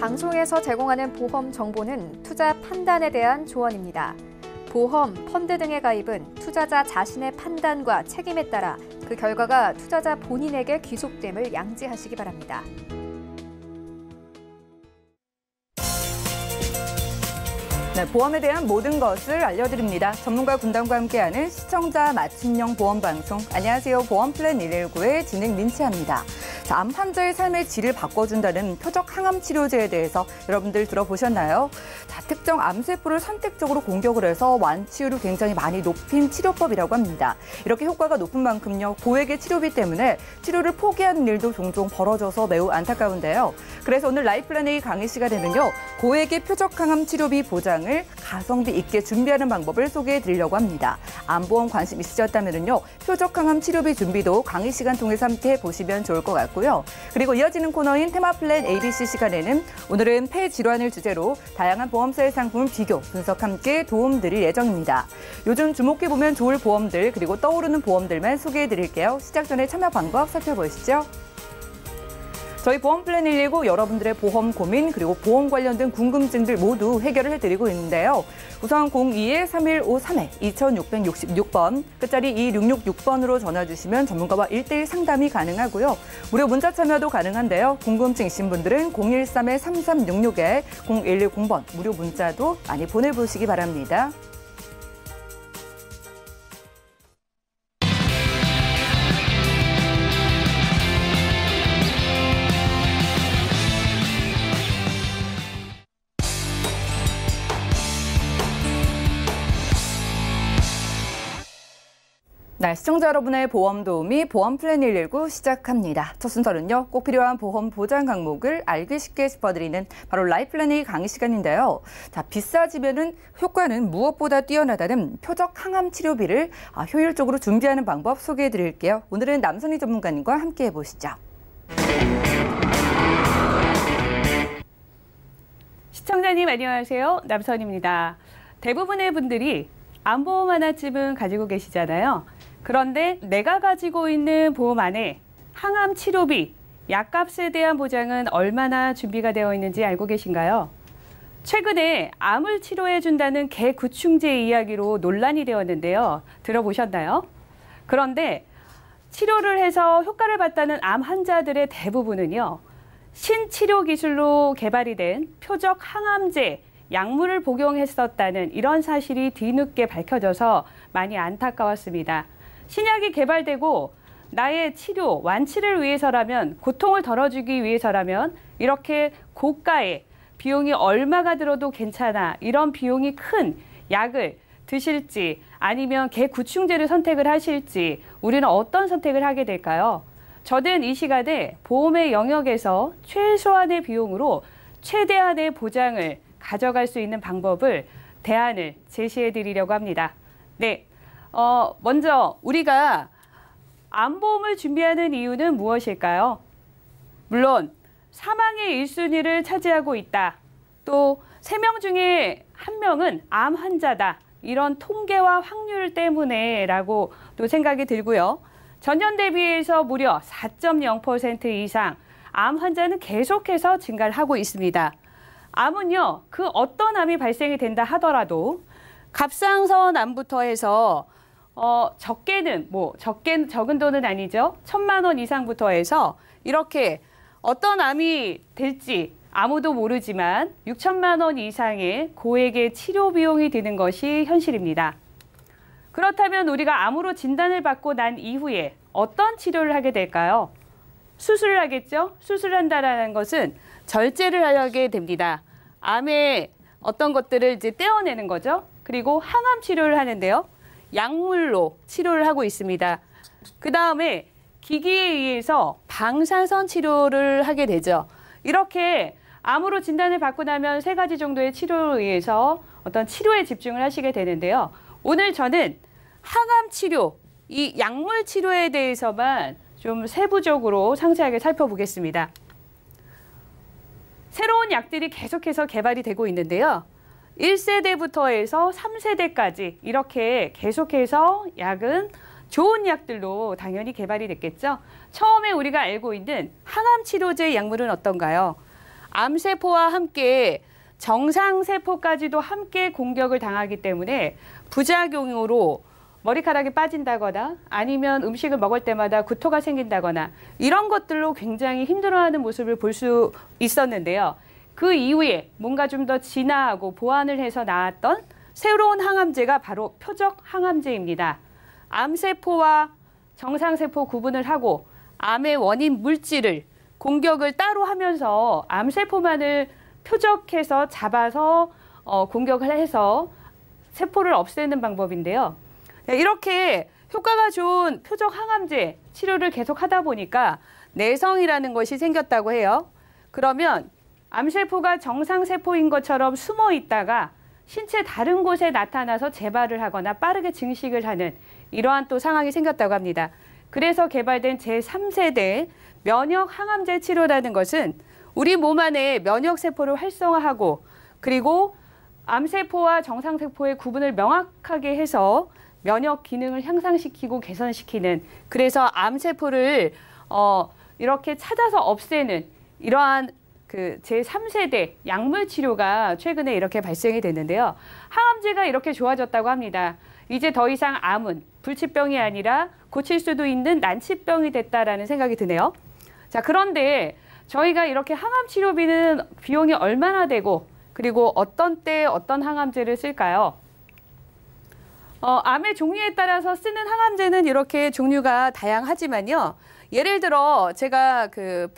방송에서 제공하는 보험 정보는 투자 판단에 대한 조언입니다. 보험, 펀드 등의 가입은 투자자 자신의 판단과 책임에 따라 그 결과가 투자자 본인에게 귀속됨을 양지하시기 바랍니다. 네, 보험에 대한 모든 것을 알려드립니다. 전문가 군단과 함께하는 시청자 맞춤형 보험 방송. 안녕하세요. 보험 플랜 119의 진행 민채합니다. 자, 암 환자의 삶의 질을 바꿔준다는 표적 항암 치료제에 대해서 여러분들 들어보셨나요? 자, 특정 암세포를 선택적으로 공격을 해서 완치율을 굉장히 많이 높인 치료법이라고 합니다. 이렇게 효과가 높은 만큼요, 고액의 치료비 때문에 치료를 포기하는 일도 종종 벌어져서 매우 안타까운데요. 그래서 오늘 라이플랜A 강의 시간에는요, 고액의 표적 항암 치료비 보장을 가성비 있게 준비하는 방법을 소개해 드리려고 합니다. 암보험 관심 있으셨다면요, 표적 항암 치료비 준비도 강의 시간 통해서 함께 보시면 좋을 것 같고요. 그리고 이어지는 코너인 테마플랜 ABC 시간에는 오늘은 폐 질환을 주제로 다양한 보험사의 상품을 비교, 분석 함께 도움드릴 예정입니다. 요즘 주목해보면 좋을 보험들, 그리고 떠오르는 보험들만 소개해 드릴게요. 시작 전에 참여 방법 살펴보시죠. 저희 보험 플랜 119 여러분들의 보험 고민 그리고 보험 관련된 궁금증들 모두 해결을 해드리고 있는데요. 우선 02-3153에 2666번, 끝자리 2666번으로 전화 주시면 전문가와 1:1 상담이 가능하고요. 무료 문자 참여도 가능한데요. 궁금증 있으신 분들은 013-3366에 0110번 무료 문자도 많이 보내보시기 바랍니다. 네, 시청자 여러분의 보험 도우미 보험 플랜 119 시작합니다. 첫 순서는요, 꼭 필요한 보험 보장 항목을 알기 쉽게 짚어드리는 바로 라이플랜A 강의 시간인데요. 자, 비싸지면은 효과는 무엇보다 뛰어나다는 표적 항암 치료비를 효율적으로 준비하는 방법 소개해드릴게요. 오늘은 남선희 전문가님과 함께 해보시죠. 시청자님 안녕하세요. 남선희입니다. 대부분의 분들이 암보험 하나쯤은 가지고 계시잖아요. 그런데 내가 가지고 있는 보험 안에 항암 치료비, 약값에 대한 보장은 얼마나 준비가 되어 있는지 알고 계신가요? 최근에 암을 치료해준다는 개구충제 이야기로 논란이 되었는데요. 들어보셨나요? 그런데 치료를 해서 효과를 봤다는 암 환자들의 대부분은요, 신치료 기술로 개발이 된 표적 항암제, 약물을 복용했었다는 이런 사실이 뒤늦게 밝혀져서 많이 안타까웠습니다. 신약이 개발되고 나의 치료, 완치를 위해서라면, 고통을 덜어주기 위해서라면 이렇게 고가의 비용이 얼마가 들어도 괜찮아, 이런 비용이 큰 약을 드실지 아니면 개구충제를 선택을 하실지 우리는 어떤 선택을 하게 될까요? 저는 이 시간에 보험의 영역에서 최소한의 비용으로 최대한의 보장을 가져갈 수 있는 방법을, 대안을 제시해 드리려고 합니다. 네, 먼저 우리가 암보험을 준비하는 이유는 무엇일까요? 물론 사망의 1순위를 차지하고 있다. 또 3명 중에 1명은 암 환자다. 이런 통계와 확률 때문에라고 또 생각이 들고요. 전년 대비해서 무려 4.0% 이상 암 환자는 계속해서 증가를 하고 있습니다. 암은요, 그 어떤 암이 발생이 된다 하더라도 갑상선 암부터 해서 적게는 적은 돈은 아니죠. 1,000만 원 이상부터 해서 이렇게 어떤 암이 될지 아무도 모르지만 6천만 원 이상의 고액의 치료 비용이 드는 것이 현실입니다. 그렇다면 우리가 암으로 진단을 받고 난 이후에 어떤 치료를 하게 될까요? 수술을 하겠죠? 수술한다라는 것은 절제를 하게 됩니다. 암의 어떤 것들을 이제 떼어내는 거죠. 그리고 항암 치료를 하는데요. 약물로 치료를 하고 있습니다. 그 다음에 기기에 의해서 방사선 치료를 하게 되죠. 이렇게 암으로 진단을 받고 나면 3가지 정도의 치료에 의해서 어떤 치료에 집중을 하시게 되는데요. 오늘 저는 항암 치료, 이 약물 치료에 대해서만 좀 세부적으로 상세하게 살펴보겠습니다. 새로운 약들이 계속해서 개발이 되고 있는데요. 1세대부터 해서 3세대까지 이렇게 계속해서 약은 좋은 약들로 당연히 개발이 됐겠죠. 처음에 우리가 알고 있는 항암 치료제 약물은 어떤가요? 암세포와 함께 정상세포까지도 함께 공격을 당하기 때문에 부작용으로 머리카락이 빠진다거나 아니면 음식을 먹을 때마다 구토가 생긴다거나 이런 것들로 굉장히 힘들어하는 모습을 볼 수 있었는데요. 그 이후에 뭔가 좀 더 진화하고 보완을 해서 나왔던 새로운 항암제가 바로 표적 항암제입니다. 암세포와 정상세포 구분을 하고 암의 원인 물질을 공격을 따로 하면서 암세포만을 표적해서 잡아서 공격을 해서 세포를 없애는 방법인데요. 이렇게 효과가 좋은 표적 항암제 치료를 계속 하다 보니까 내성이라는 것이 생겼다고 해요. 그러면 암세포가 정상세포인 것처럼 숨어 있다가 신체 다른 곳에 나타나서 재발을 하거나 빠르게 증식을 하는 이러한 또 상황이 생겼다고 합니다. 그래서 개발된 제3세대 면역 항암제 치료라는 것은 우리 몸 안에 면역세포를 활성화하고 그리고 암세포와 정상세포의 구분을 명확하게 해서 면역 기능을 향상시키고 개선시키는 그래서 암세포를 이렇게 찾아서 없애는 이러한 그 제3세대 약물 치료가 최근에 이렇게 발생이 됐는데요. 항암제가 이렇게 좋아졌다고 합니다. 이제 더 이상 암은 불치병이 아니라 고칠 수도 있는 난치병이 됐다라는 생각이 드네요. 자, 그런데 저희가 이렇게 항암 치료비는 비용이 얼마나 되고 그리고 어떤 때 어떤 항암제를 쓸까요? 암의 종류에 따라서 쓰는 항암제는 이렇게 종류가 다양하지만요. 예를 들어 제가 그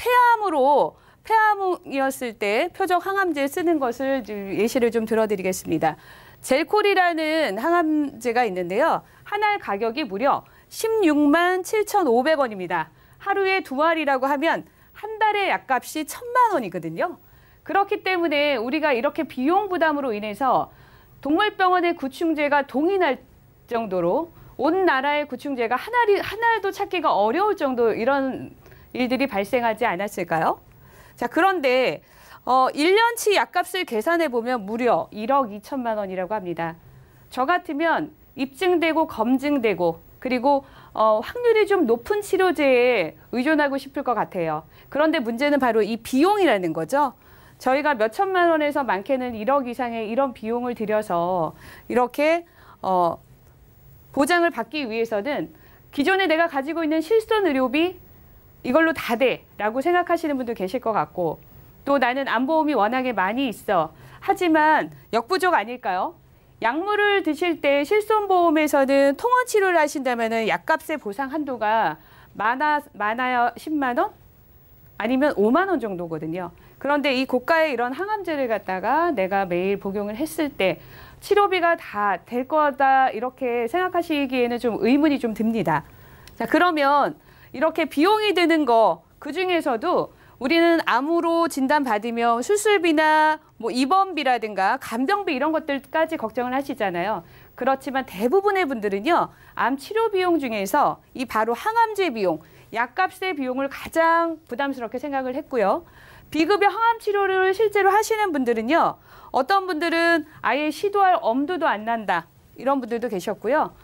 폐암이었을 때 표적 항암제 쓰는 것을 예시를 좀 들어드리겠습니다. 젤콜이라는 항암제가 있는데요. 한 알 가격이 무려 16만 7,500원입니다. 하루에 2알이라고 하면 한 달에 약값이 1,000만 원이거든요. 그렇기 때문에 우리가 이렇게 비용 부담으로 인해서 동물병원의 구충제가 동인할 정도로 온 나라의 구충제가 한 알도 찾기가 어려울 정도 이런 일들이 발생하지 않았을까요? 자, 그런데 1년치 약값을 계산해 보면 무려 1억 2천만 원이라고 합니다. 저 같으면 입증되고 검증되고 그리고 확률이 좀 높은 치료제에 의존하고 싶을 것 같아요. 그런데 문제는 바로 이 비용이라는 거죠. 저희가 몇 천만 원에서 많게는 1억 이상의 이런 비용을 들여서 이렇게 보장을 받기 위해서는 기존에 내가 가지고 있는 실손 의료비 이걸로 다 돼라고 생각하시는 분도 계실 것 같고 또 나는 암보험이 워낙에 많이 있어. 하지만 역부족 아닐까요? 약물을 드실 때 실손보험에서는 통원 치료를 하신다면 약값의 보상 한도가 많아야 10만 원? 아니면 5만 원 정도거든요. 그런데 이 고가의 이런 항암제를 갖다가 내가 매일 복용을 했을 때 치료비가 다 될 거다 이렇게 생각하시기에는 좀 의문이 좀 듭니다. 자, 그러면 이렇게 비용이 드는 거 그중에서도 우리는 암으로 진단받으면 수술비나 뭐 입원비라든가 간병비 이런 것들까지 걱정을 하시잖아요. 그렇지만 대부분의 분들은요. 암 치료 비용 중에서 이 바로 항암제 비용, 약값의 비용을 가장 부담스럽게 생각을 했고요. 비급여 항암 치료를 실제로 하시는 분들은요. 어떤 분들은 아예 시도할 엄두도 안 난다. 이런 분들도 계셨고요.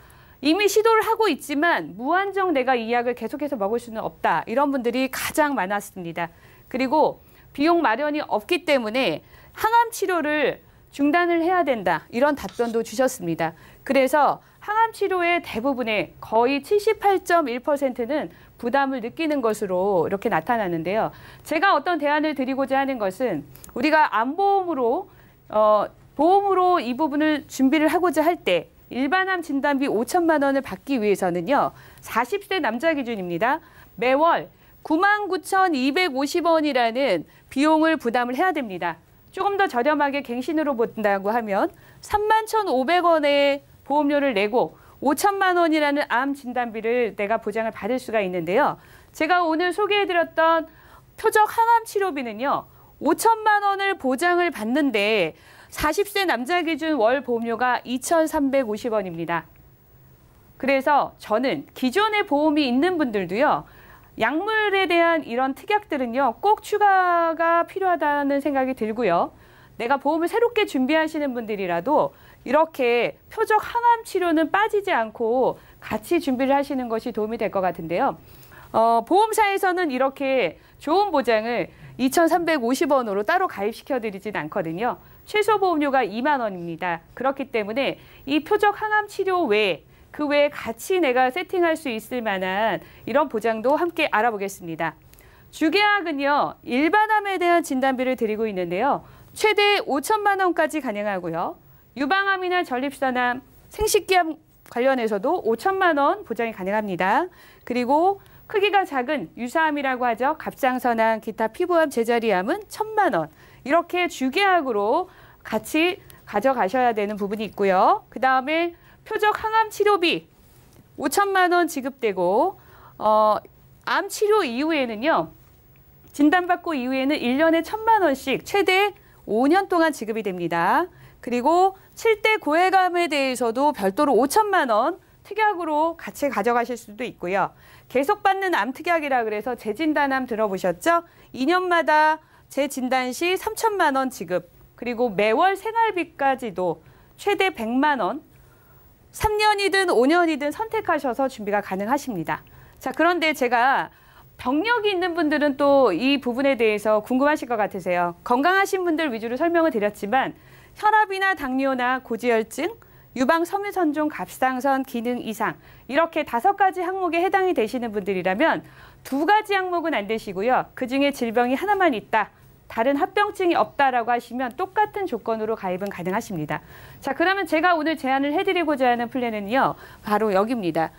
이미 시도를 하고 있지만 무한정 내가 이 약을 계속해서 먹을 수는 없다. 이런 분들이 가장 많았습니다. 그리고 비용 마련이 없기 때문에 항암 치료를 중단을 해야 된다. 이런 답변도 주셨습니다. 그래서 항암 치료의 대부분의 거의 78.1%는 부담을 느끼는 것으로 이렇게 나타나는데요. 제가 어떤 대안을 드리고자 하는 것은 우리가 암보험으로 보험으로 이 부분을 준비를 하고자 할 때 일반암 진단비 5천만 원을 받기 위해서는요. 40세 남자 기준입니다. 매월 99,250원이라는 비용을 부담을 해야 됩니다. 조금 더 저렴하게 갱신으로 본다고 하면 31,500원의 보험료를 내고 5천만 원이라는 암 진단비를 내가 보장을 받을 수가 있는데요. 제가 오늘 소개해드렸던 표적 항암 치료비는요. 5천만 원을 보장을 받는데 40세 남자 기준 월 보험료가 2,350원입니다. 그래서 저는 기존에 보험이 있는 분들도요. 약물에 대한 이런 특약들은요. 꼭 추가가 필요하다는 생각이 들고요. 내가 보험을 새롭게 준비하시는 분들이라도 이렇게 표적 항암 치료는 빠지지 않고 같이 준비를 하시는 것이 도움이 될 것 같은데요. 보험사에서는 이렇게 좋은 보장을 2,350원으로 따로 가입시켜드리진 않거든요. 최소 보험료가 2만 원입니다. 그렇기 때문에 이 표적 항암 치료 외에 그 외에 같이 내가 세팅할 수 있을 만한 이런 보장도 함께 알아보겠습니다. 주계약은요, 일반암에 대한 진단비를 드리고 있는데요. 최대 5천만 원까지 가능하고요. 유방암이나 전립선암, 생식기암 관련해서도 5천만 원 보장이 가능합니다. 그리고 크기가 작은 유사암이라고 하죠. 갑상선암, 기타 피부암, 제자리암은 1,000만 원. 이렇게 주계약으로 같이 가져가셔야 되는 부분이 있고요. 그다음에 표적 항암 치료비 5천만 원 지급되고 암 치료 이후에는요. 진단받고 이후에는 1년에 1,000만 원씩 최대 5년 동안 지급이 됩니다. 그리고 7대 고해감에 대해서도 별도로 5천만 원 특약으로 같이 가져가실 수도 있고요. 계속 받는 암 특약이라 그래서 재진단암 들어보셨죠? 2년마다 재진단 시 3천만 원 지급, 그리고 매월 생활비까지도 최대 100만 원, 3년이든 5년이든 선택하셔서 준비가 가능하십니다. 자, 그런데 제가 병력이 있는 분들은 또 이 부분에 대해서 궁금하실 것 같으세요. 건강하신 분들 위주로 설명을 드렸지만 혈압이나 당뇨나 고지혈증, 유방 섬유선종 갑상선 기능 이상 이렇게 5가지 항목에 해당이 되시는 분들이라면 2가지 항목은 안 되시고요. 그중에 질병이 하나만 있다. 다른 합병증이 없다라고 하시면 똑같은 조건으로 가입은 가능하십니다. 자, 그러면 제가 오늘 제안을 해드리고자 하는 플랜은요. 바로 여기입니다.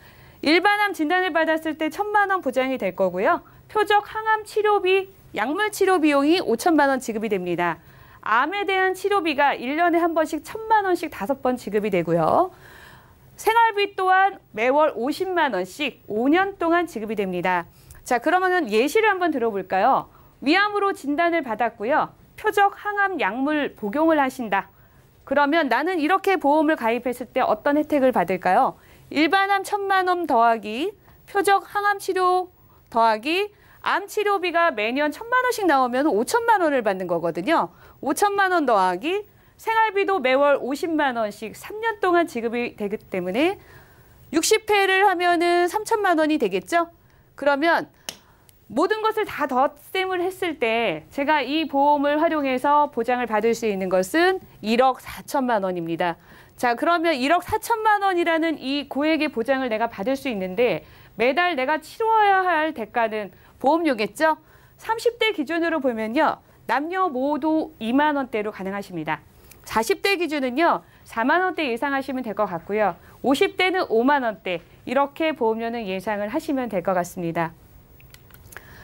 일반암 진단을 받았을 때 1,000만 원 보장이 될 거고요. 표적 항암 치료비, 약물 치료 비용이 5천만 원 지급이 됩니다. 암에 대한 치료비가 1년에 한 번씩 1,000만 원씩 5번 지급이 되고요. 생활비 또한 매월 50만 원씩 5년 동안 지급이 됩니다. 자, 그러면 예시를 한번 들어볼까요? 위암으로 진단을 받았고요. 표적 항암 약물 복용을 하신다. 그러면 나는 이렇게 보험을 가입했을 때 어떤 혜택을 받을까요? 일반암 1,000만 원 더하기 표적 항암 치료 더하기 암 치료비가 매년 1,000만 원씩 나오면 5천만 원을 받는 거거든요. 5천만 원 더하기 생활비도 매월 50만 원씩 3년 동안 지급이 되기 때문에 60회를 하면은 3천만 원이 되겠죠? 그러면 모든 것을 다 덧셈을 했을 때 제가 이 보험을 활용해서 보장을 받을 수 있는 것은 1억 4천만 원입니다. 자, 그러면 1억 4천만 원이라는 이 고액의 보장을 내가 받을 수 있는데 매달 내가 치러야 할 대가는 보험료겠죠? 30대 기준으로 보면요. 남녀 모두 2만 원대로 가능하십니다. 40대 기준은요. 4만 원대 예상하시면 될 것 같고요. 50대는 5만 원대 이렇게 보험료는 예상을 하시면 될 것 같습니다.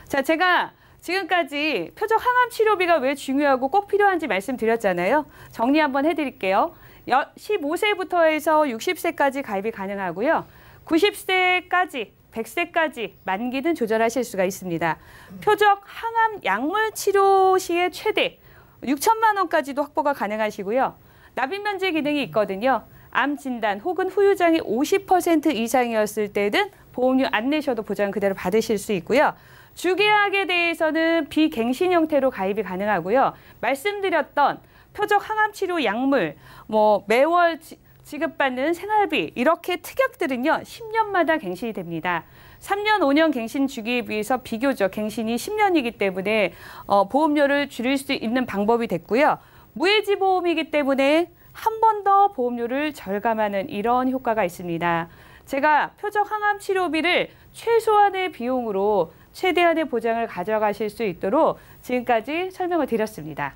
자, 제가 지금까지 표적 항암 치료비가 왜 중요하고 꼭 필요한지 말씀드렸잖아요. 정리 한번 해드릴게요. 15세부터 해서 60세까지 가입이 가능하고요. 90세까지, 100세까지 만기는 조절하실 수가 있습니다. 표적 항암 약물 치료 시에 최대 6천만 원까지도 확보가 가능하시고요. 납입 면제 기능이 있거든요. 암 진단 혹은 후유장이 50% 이상이었을 때는 보험료 안 내셔도 보장 그대로 받으실 수 있고요. 주계약에 대해서는 비갱신 형태로 가입이 가능하고요. 말씀드렸던 표적 항암 치료 약물, 매월 지급받는 생활비 이렇게 특약들은요. 10년마다 갱신이 됩니다. 3년, 5년 갱신 주기에 비해서 비교적 갱신이 10년이기 때문에 보험료를 줄일 수 있는 방법이 됐고요. 무해지 보험이기 때문에 한 번 더 보험료를 절감하는 이런 효과가 있습니다. 제가 표적 항암 치료비를 최소한의 비용으로 최대한의 보장을 가져가실 수 있도록 지금까지 설명을 드렸습니다.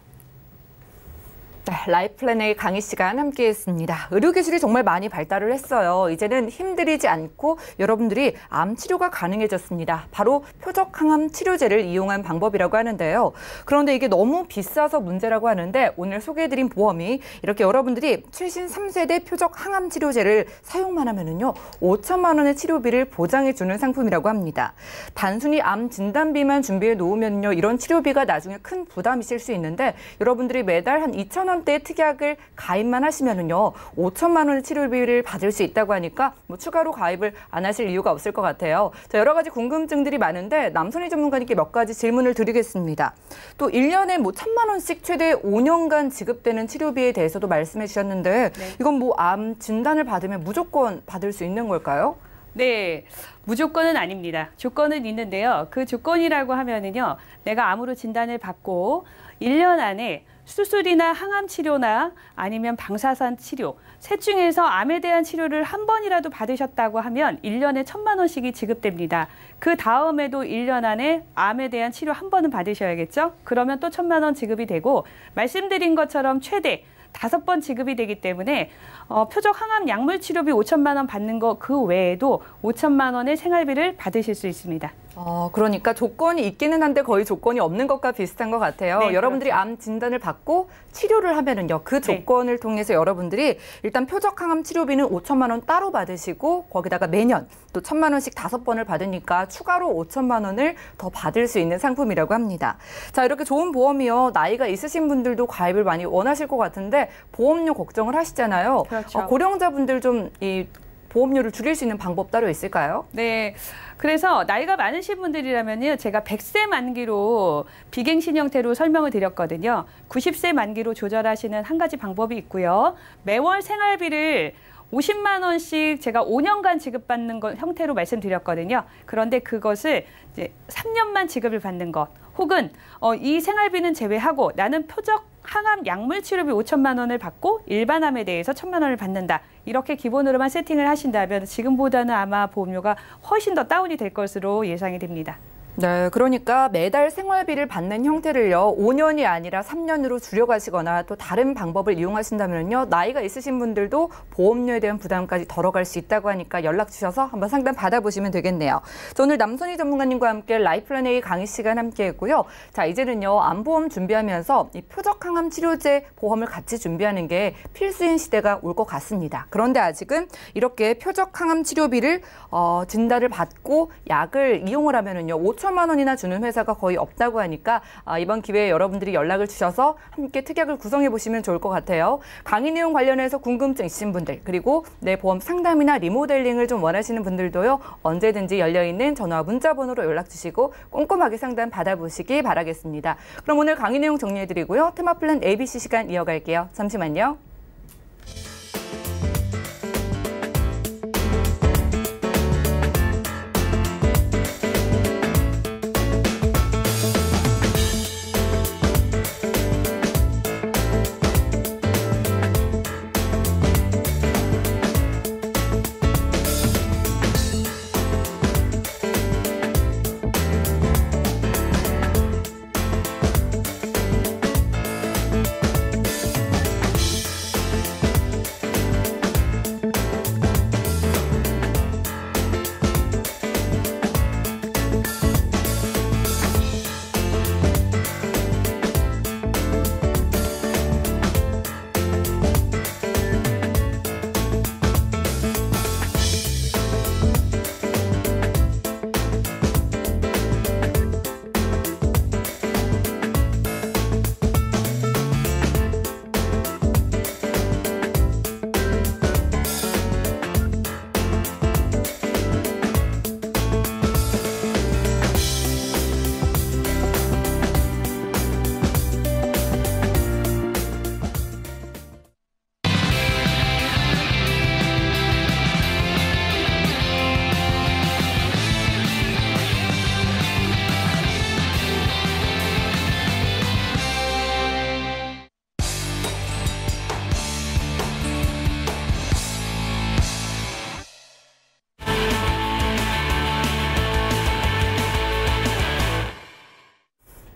네, 라이프플랜의 강의 시간 함께했습니다. 의료기술이 정말 많이 발달을 했어요. 이제는 힘들이지 않고 여러분들이 암 치료가 가능해졌습니다. 바로 표적 항암 치료제를 이용한 방법이라고 하는데요. 그런데 이게 너무 비싸서 문제라고 하는데 오늘 소개해드린 보험이 이렇게 여러분들이 최신 3세대 표적 항암 치료제를 사용만 하면은요 5천만 원의 치료비를 보장해주는 상품이라고 합니다. 단순히 암 진단비만 준비해 놓으면요 이런 치료비가 나중에 큰 부담이 실 수 있는데 여러분들이 매달 한 2천 원 대 특약을 가입만 하시면은요 5천만 원의 치료비를 받을 수 있다고 하니까 추가로 가입을 안 하실 이유가 없을 것 같아요. 자, 여러 가지 궁금증들이 많은데 남선희 전문가님께 몇 가지 질문을 드리겠습니다. 또 1년에 1,000만 원씩 최대 5년간 지급되는 치료비에 대해서도 말씀해 주셨는데 이건 암 진단을 받으면 무조건 받을 수 있는 걸까요? 네, 무조건은 아닙니다. 조건은 있는데요. 그 조건이라고 하면은요, 내가 암으로 진단을 받고 1년 안에 수술이나 항암 치료나 아니면 방사선 치료, 셋 중에서 암에 대한 치료를 한 번이라도 받으셨다고 하면 1년에 1,000만 원씩이 지급됩니다. 그 다음에도 1년 안에 암에 대한 치료 한 번은 받으셔야겠죠? 그러면 또 1,000만 원 지급이 되고, 말씀드린 것처럼 최대 5번 지급이 되기 때문에 표적 항암 약물 치료비 5,000만 원 받는 거 그 외에도 5,000만 원의 생활비를 받으실 수 있습니다. 그러니까 조건이 있기는 한데 거의 조건이 없는 것과 비슷한 것 같아요. 네, 여러분들이 그렇죠. 암 진단을 받고 치료를 하면은요, 그 조건을 통해서 여러분들이 일단 표적 항암 치료비는 5,000만 원 따로 받으시고 거기다가 매년 또 1,000만 원씩 5번을 받으니까 추가로 5,000만 원을 더 받을 수 있는 상품이라고 합니다. 자, 이렇게 좋은 보험이요. 나이가 있으신 분들도 가입을 많이 원하실 것 같은데 보험료 걱정을 하시잖아요. 그렇죠. 고령자분들 좀 이 보험료를 줄일 수 있는 방법 따로 있을까요? 네. 그래서 나이가 많으신 분들이라면요, 제가 100세 만기로 비갱신 형태로 설명을 드렸거든요. 90세 만기로 조절하시는 한 가지 방법이 있고요. 매월 생활비를 50만 원씩 제가 5년간 지급받는 것 형태로 말씀드렸거든요. 그런데 그것을 이제 3년만 지급을 받는 것, 혹은 이 생활비는 제외하고 나는 표적 항암 약물 치료비 5,000만 원을 받고 일반암에 대해서 1,000만 원을 받는다. 이렇게 기본으로만 세팅을 하신다면 지금보다는 아마 보험료가 훨씬 더 다운이 될 것으로 예상이 됩니다. 네, 그러니까 매달 생활비를 받는 형태를요, 5년이 아니라 3년으로 줄여가시거나 또 다른 방법을 이용하신다면요, 나이가 있으신 분들도 보험료에 대한 부담까지 덜어갈 수 있다고 하니까 연락 주셔서 한번 상담 받아보시면 되겠네요. 자, 오늘 남선희 전문가님과 함께 라이플랜 A 강의 시간 함께 했고요. 자, 이제는요, 암보험 준비하면서 이 표적 항암 치료제 보험을 같이 준비하는 게 필수인 시대가 올 것 같습니다. 그런데 아직은 이렇게 표적 항암 치료비를 진단을 받고 약을 이용을 하면은요, 5,000만 원이나 주는 회사가 거의 없다고 하니까 이번 기회에 여러분들이 연락을 주셔서 함께 특약을 구성해 보시면 좋을 것 같아요. 강의 내용 관련해서 궁금증 있으신 분들, 그리고 내 보험 상담이나 리모델링을 좀 원하시는 분들도요, 언제든지 열려있는 전화 문자 번호로 연락 주시고 꼼꼼하게 상담 받아보시기 바라겠습니다. 그럼 오늘 강의 내용 정리해드리고요. 테마플랜 ABC 시간 이어갈게요. 잠시만요.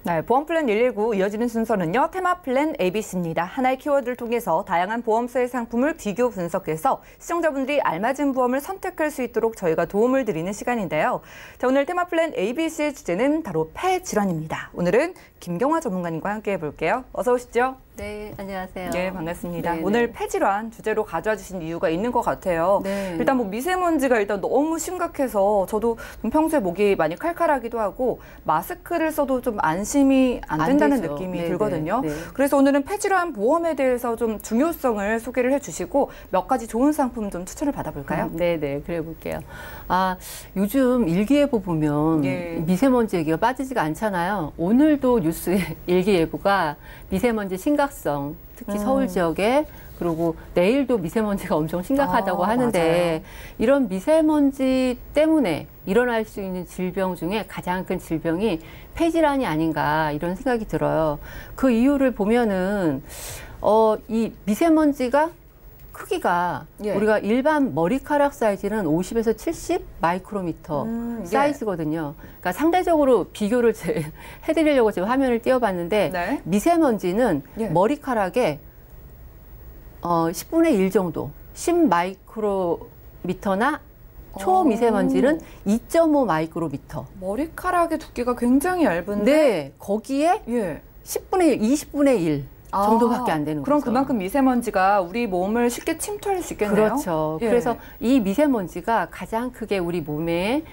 네, 보험플랜 119 이어지는 순서는요. 테마플랜 ABC입니다. 하나의 키워드를 통해서 다양한 보험사의 상품을 비교 분석해서 시청자분들이 알맞은 보험을 선택할 수 있도록 저희가 도움을 드리는 시간인데요. 자, 오늘 테마플랜 ABC의 주제는 바로 폐질환입니다. 오늘은 김경화 전문가님과 함께 해볼게요. 어서 오시죠. 네, 안녕하세요. 네, 반갑습니다. 네네. 오늘 폐질환 주제로 가져와 주신 이유가 있는 것 같아요. 네. 일단 뭐 미세먼지가 일단 너무 심각해서 저도 좀 평소에 목이 많이 칼칼하기도 하고 마스크를 써도 좀 안심이 안 된다는 되죠. 느낌이 네네. 들거든요. 네. 그래서 오늘은 폐질환 보험에 대해서 좀 중요성을 소개를 해주시고 몇 가지 좋은 상품 좀 추천을 받아볼까요? 네네, 그래 볼게요. 요즘 일기예보 보면 미세먼지 얘기가 빠지지가 않잖아요. 오늘도 뉴스에 일기예보가 미세먼지 심각 지각성, 특히 서울 지역에 그리고 내일도 미세먼지가 엄청 심각하다고 하는데 맞아요. 이런 미세먼지 때문에 일어날 수 있는 질병 중에 가장 큰 질병이 폐질환이 아닌가 이런 생각이 들어요. 그 이유를 보면은 이 미세먼지가 크기가 예. 우리가 일반 머리카락 사이즈는 50에서 70 마이크로미터 예. 사이즈거든요. 그러니까 상대적으로 비교를 해드리려고 지금 화면을 띄워봤는데 네. 미세먼지는 예. 머리카락에 10분의 1 정도, 10 마이크로미터나 초미세먼지는 2.5 마이크로미터. 머리카락의 두께가 굉장히 얇은데 네, 거기에 예. 10분의 1, 20분의 1 정도밖에 안 되는 그럼 거죠. 그만큼 미세먼지가 우리 몸을 쉽게 침투할 수 있겠네요. 그렇죠. 예. 그래서 이 미세먼지가 가장 크게 우리 몸에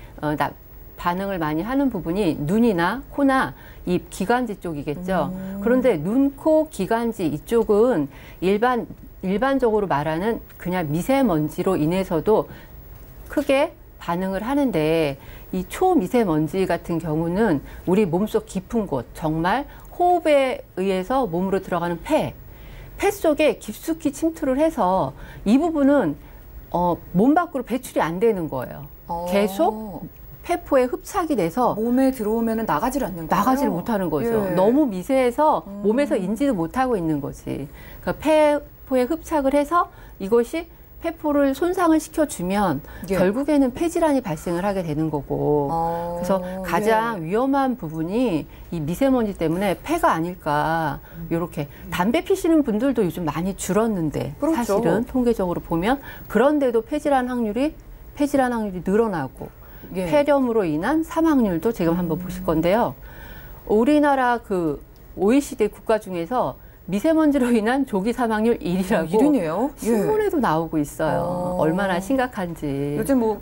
반응을 많이 하는 부분이 눈이나 코나 입, 기관지 쪽이겠죠. 그런데 눈, 코, 기관지 이쪽은 일반적으로 말하는 그냥 미세먼지로 인해서도 크게 반응을 하는데 이 초미세먼지 같은 경우는 우리 몸속 깊은 곳, 정말 호흡에 의해서 몸으로 들어가는 폐 속에 깊숙이 침투를 해서 이 부분은 몸 밖으로 배출이 안 되는 거예요. 계속 폐포에 흡착이 돼서 몸에 들어오면 나가지를 않는 거예요? 나가지를 못하는 거죠. 예. 너무 미세해서 몸에서 인지도 못하고 있는 거지. 그러니까 폐포에 흡착을 해서 이것이 폐포를 손상을 시켜주면 예. 결국에는 폐질환이 발생을 하게 되는 거고 그래서 가장 위험한 부분이 이 미세먼지 때문에 폐가 아닐까 이렇게 담배 피시는 분들도 요즘 많이 줄었는데 그렇죠. 사실은 통계적으로 보면 그런데도 폐질환 확률이 늘어나고 예. 폐렴으로 인한 사망률도 지금 한번 보실 건데요. 우리나라 그 OECD 국가 중에서 미세먼지로 인한 조기 사망률 1위라고 1위네요. 신문에도 나오고 있어요. 얼마나 심각한지. 요즘 뭐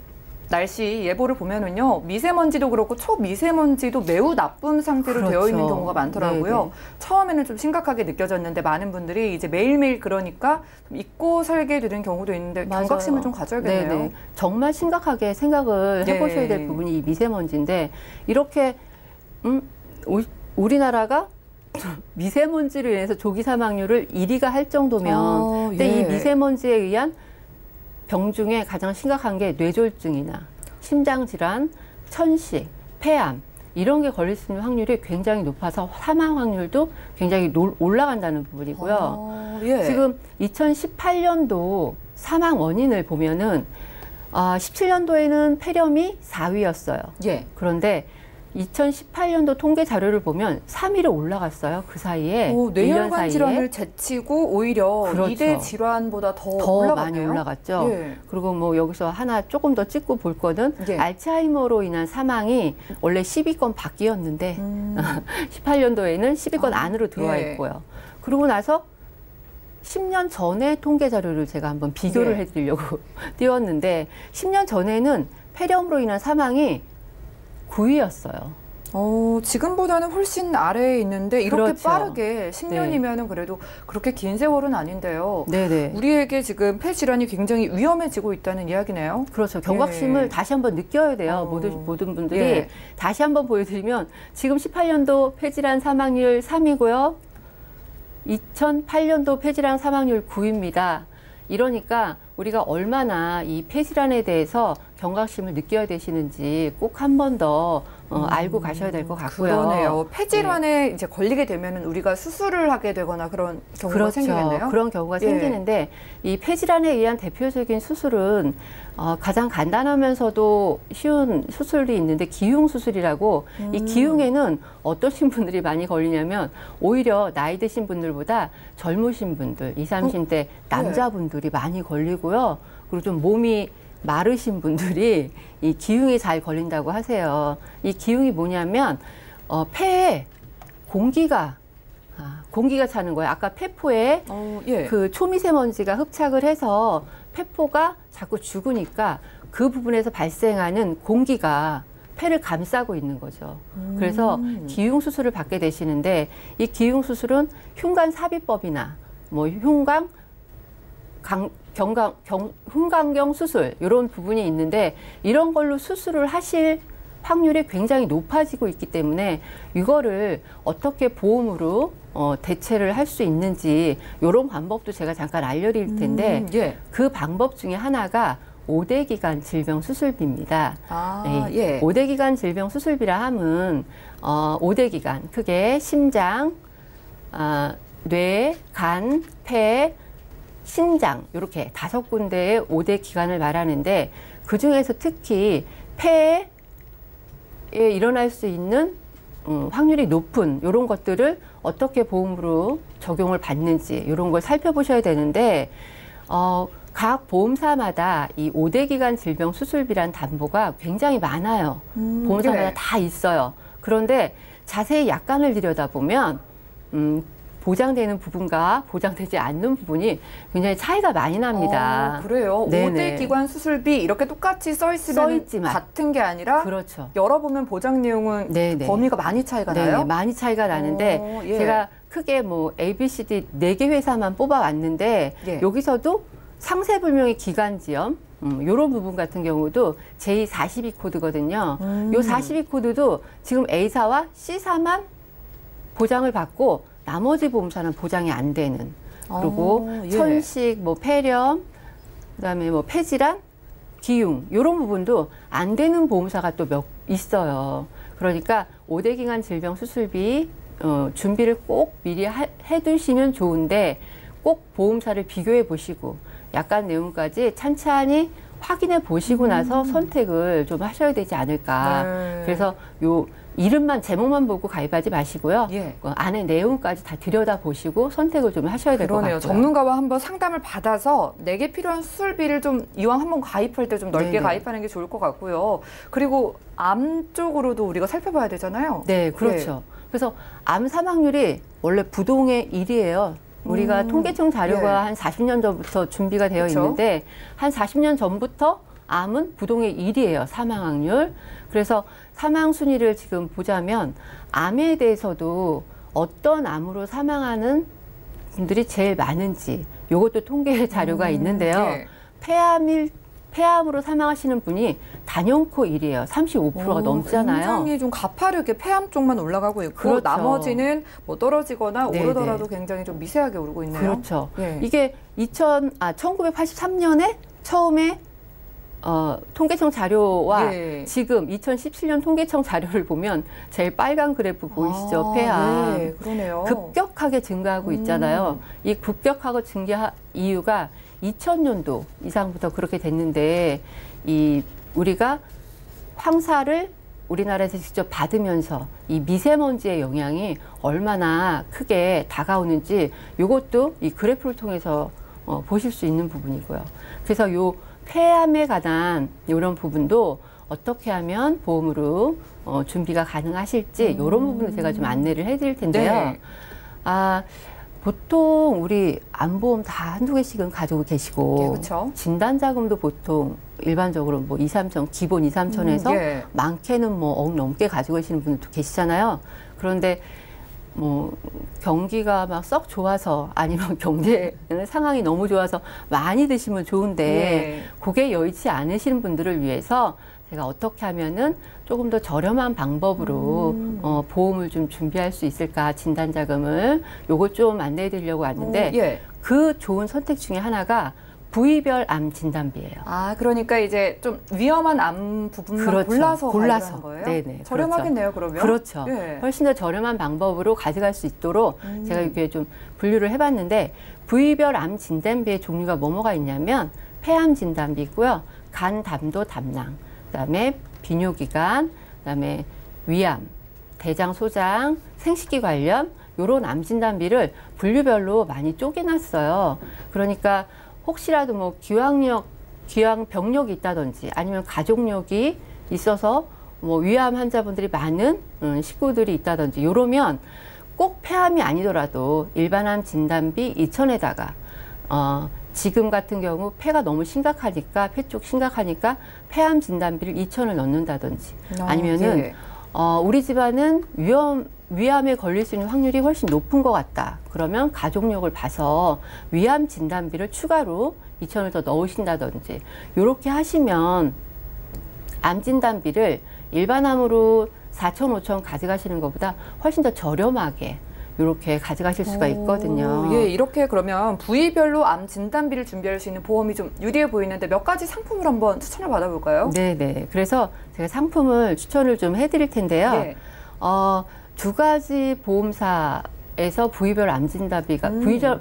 날씨 예보를 보면은요, 미세먼지도 그렇고 초미세먼지도 매우 나쁜 상태로 그렇죠. 되어 있는 경우가 많더라고요. 네네. 처음에는 좀 심각하게 느껴졌는데 많은 분들이 이제 매일매일 그러니까 좀 잊고 살게 되는 경우도 있는데 맞아요. 경각심을 좀 가져야겠네요. 네네. 정말 심각하게 생각을 예. 해보셔야 될 부분이 이 미세먼지인데 이렇게 우리나라가 미세먼지로 인해서 조기 사망률을 1위가 할 정도면 근데 예. 이 미세먼지에 의한 병 중에 가장 심각한 게 뇌졸중이나 심장질환, 천식, 폐암 이런 게 걸릴 수 있는 확률이 굉장히 높아서 사망 확률도 굉장히 올라간다는 부분이고요. 예. 지금 2018년도 사망 원인을 보면은 17년도에는 폐렴이 4위였어요. 예. 그런데 2018년도 통계 자료를 보면 3위로 올라갔어요. 그 사이에. 뇌혈관 1년 사이에. 질환을 제치고 오히려 그렇죠. 2대 질환보다 더 많이 올라갔네요. 올라갔죠. 예. 그리고 뭐 여기서 하나 조금 더 찍고 볼 거는 예. 알츠하이머로 인한 사망이 원래 10위권 밖이었는데 18년도에는 10위권 안으로 들어와 예. 있고요. 그러고 나서 10년 전에 통계 자료를 제가 한번 비교를 예. 해드리려고 띄웠는데 10년 전에는 폐렴으로 인한 사망이 9위였어요. 지금보다는 훨씬 아래에 있는데 이렇게 그렇죠. 빠르게 10년이면은 그래도 그렇게 긴 세월은 아닌데요. 네네. 우리에게 지금 폐 질환이 굉장히 위험해지고 있다는 이야기네요. 그렇죠. 경각심을 예. 다시 한번 느껴야 돼요. 모든 분들이. 예. 다시 한번 보여드리면 지금 18년도 폐질환 사망률 3위고요. 2008년도 폐질환 사망률 9위입니다. 이러니까 우리가 얼마나 이 폐질환에 대해서 경각심을 느껴야 되시는지 꼭 한 번 더 알고 가셔야 될 것 같고요. 그러네요. 폐질환에 이제 걸리게 되면은 우리가 수술을 하게 되거나 그런 경우가 그렇죠. 생기겠네요. 그런 경우가 예. 생기는데 이 폐질환에 의한 대표적인 수술은 가장 간단하면서도 쉬운 수술이 있는데 기흉 수술이라고 이 기흉에는 어떠신 분들이 많이 걸리냐면 오히려 나이 드신 분들보다 젊으신 분들, 20, 30대 남자분들이 많이 걸리고요. 그리고 좀 몸이 마르신 분들이 이 기흉이 잘 걸린다고 하세요. 이 기흉이 뭐냐면 폐에 공기가 차는 거예요. 아까 폐포에 예. 그 초미세먼지가 흡착을 해서 폐포가 자꾸 죽으니까 그 부분에서 발생하는 공기가 폐를 감싸고 있는 거죠. 그래서 기흉 수술을 받게 되시는데 이 기흉 수술은 흉관 삽입법이나 뭐 흉관경 수술 이런 부분이 있는데 이런 걸로 수술을 하실 확률이 굉장히 높아지고 있기 때문에 이거를 어떻게 보험으로 대체를 할 수 있는지 이런 방법도 제가 잠깐 알려드릴 텐데 예. 그 방법 중에 하나가 5대 기관 질병 수술비입니다. 아, 예. 5대 기관 질병 수술비라 함은 5대 기관 크게 심장, 뇌, 간, 폐, 신장 이렇게 5군데의 5대 기관을 말하는데 그중에서 특히 폐에 일어날 수 있는 확률이 높은 이런 것들을 어떻게 보험으로 적용을 받는지 이런 걸 살펴보셔야 되는데 각 보험사마다 이 5대 기관 질병 수술비란 담보가 굉장히 많아요. 보험사마다 네. 다 있어요. 그런데 자세히 약관을 들여다보면 보장되는 부분과 보장되지 않는 부분이 굉장히 차이가 많이 납니다. 그래요? 네네. 5대 기관 수술비 이렇게 똑같이 써 있지만 같은 게 아니라 그렇죠. 열어보면 보장 내용은 네네. 범위가 많이 차이가 네네. 나요? 많이 차이가 나는데 예. 제가 크게 뭐 A, B, C, D 4개 회사만 뽑아왔는데 예. 여기서도 상세불명의 기관지염 이런 부분 같은 경우도 J42 코드거든요. 요 42 코드도 지금 A사와 C사만 보장을 받고 나머지 보험사는 보장이 안 되는. 그리고 예. 천식, 뭐 폐렴, 그다음에 뭐 폐질환, 기흉 이런 부분도 안 되는 보험사가 또 몇 있어요. 그러니까 5대 기관 질병 수술비 준비를 꼭 미리 해두시면 좋은데 꼭 보험사를 비교해 보시고 약관 내용까지 찬찬히 확인해 보시고 나서 선택을 좀 하셔야 되지 않을까. 네. 그래서 요 이름만 제목만 보고 가입하지 마시고요. 예. 안에 내용까지 다 들여다 보시고 선택을 좀 하셔야 될 것 그러네요. 같고요. 전문가와 한번 상담을 받아서 내게 필요한 수술비를 좀 이왕 한번 가입할 때 좀 넓게 네네. 가입하는 게 좋을 것 같고요. 그리고 암 쪽으로도 우리가 살펴봐야 되잖아요. 네, 그렇죠. 그래서 암 사망률이 원래 부동의 1위예요. 우리가 통계청 자료가 예. 한 40년 전부터 준비가 되어 그쵸? 있는데 한 40년 전부터 암은 부동의 1위예요. 사망 확률. 그래서 사망 순위를 지금 보자면 암에 대해서도 어떤 암으로 사망하는 분들이 제일 많은지 이것도 통계 자료가 있는데요. 예. 폐암으로 사망하시는 분이 단연코 1위예요. 35%가 넘잖아요. 굉장히 좀 가파르게 폐암 쪽만 올라가고 있고 그렇죠. 나머지는 뭐 떨어지거나 네네. 오르더라도 굉장히 좀 미세하게 오르고 있네요. 그렇죠. 예. 이게 1983년에 처음에 통계청 자료와 예. 지금 2017년 통계청 자료를 보면 제일 빨간 그래프 보이시죠? 폐암. 네, 그러네요. 급격하게 증가하고 있잖아요. 이 급격하고 증가 이유가 2000년도 이상부터 그렇게 됐는데 우리가 황사를 우리나라에서 직접 받으면서 이 미세먼지의 영향이 얼마나 크게 다가오는지 이것도 이 그래프를 통해서 보실 수 있는 부분이고요. 그래서 요 폐암에 관한 이런 부분도 어떻게 하면 보험으로 준비가 가능하실지 이런 부분을 제가 좀 안내를 해드릴 텐데요. 네. 보통 우리 암보험 다 한두 개씩은 가지고 계시고 예, 그렇죠. 진단자금도 보통 일반적으로 뭐 2, 3천, 기본 2, 3천에서 예. 많게는 뭐 억 넘게 가지고 계시는 분들도 계시잖아요. 그런데 뭐 경기가 막 썩 좋아서 아니면 경제 상황이 너무 좋아서 많이 드시면 좋은데 예. 그게 여의치 않으시는 분들을 위해서 제가 어떻게 하면은 조금 더 저렴한 방법으로 보험을 좀 준비할 수 있을까, 진단자금을 요걸 좀 안내해 드리려고 왔는데 예. 그 좋은 선택 중에 하나가 부위별 암 진단비예요. 그러니까 이제 좀 위험한 암 부분만 그렇죠. 골라서 골라서. 가입하는 거예요? 네네, 저렴하겠네요, 그러면. 그렇죠. 예. 훨씬 더 저렴한 방법으로 가져갈 수 있도록 제가 이렇게 좀 분류를 해봤는데 부위별 암 진단비의 종류가 뭐가 있냐면 폐암 진단비 있고요. 간, 담도, 담낭, 그다음에 비뇨기관, 그다음에 위암, 대장, 소장, 생식기 관련 요런 암 진단비를 분류별로 많이 쪼개놨어요. 그러니까 혹시라도 뭐 기왕 병력이 있다든지 아니면 가족력이 있어서 뭐 위암 환자분들이 많은 식구들이 있다든지 이러면 꼭 폐암이 아니더라도 일반암 진단비 2천에다가 지금 같은 경우 폐가 너무 심각하니까 폐 쪽 심각하니까 폐암 진단비를 2천을 넣는다든지 아니면은 예. 우리 집안은 위암에 걸릴 수 있는 확률이 훨씬 높은 것 같다. 그러면 가족력을 봐서 위암 진단비를 추가로 2천을 더 넣으신다든지 이렇게 하시면 암 진단비를 일반암으로 4천, 5천 가져가시는 것보다 훨씬 더 저렴하게 이렇게 가져가실 수가 있거든요. 예, 이렇게 그러면 부위별로 암 진단비를 준비할 수 있는 보험이 좀 유리해 보이는데 몇 가지 상품을 한번 추천을 받아볼까요? 네네. 그래서 제가 상품을 추천을 좀 해드릴 텐데요. 예. 두 가지 보험사에서 부위별 암 진단비가